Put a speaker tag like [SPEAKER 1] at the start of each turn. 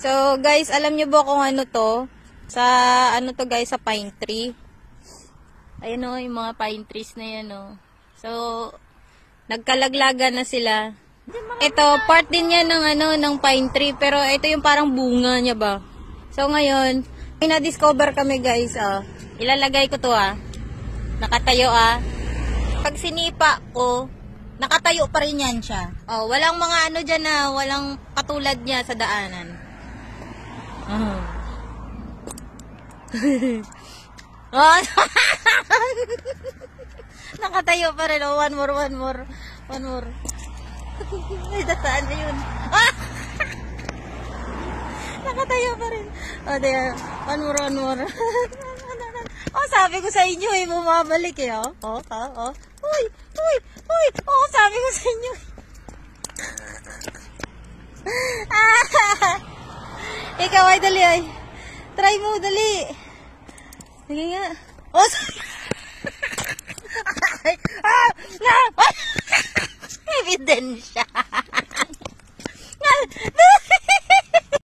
[SPEAKER 1] So, guys, alam nyo ba kung ano to? Sa, ano to guys, sa pine tree. Ayan o, yung mga pine trees na yan o. So, nagkalaglagan na sila. Ito, part din yan ng, ano, ng pine tree. Pero ito yung parang bunga niya ba. So, ngayon, may na-discover kami guys. Ilalagay ko to Nakatayo Pag sinipa ko, nakatayo pa rin yan siya. Walang mga ano dyan walang katulad niya sa daanan. Nakatayo pa rin. One more. Ay, dasaan na yun. Nakatayo pa rin. There. One more. Sabi ko sa inyo bumabalik Uy. Sabi ko sa inyo. Ikaw ay dali ay. Try mo, dali. Sige nga. Ebidensya.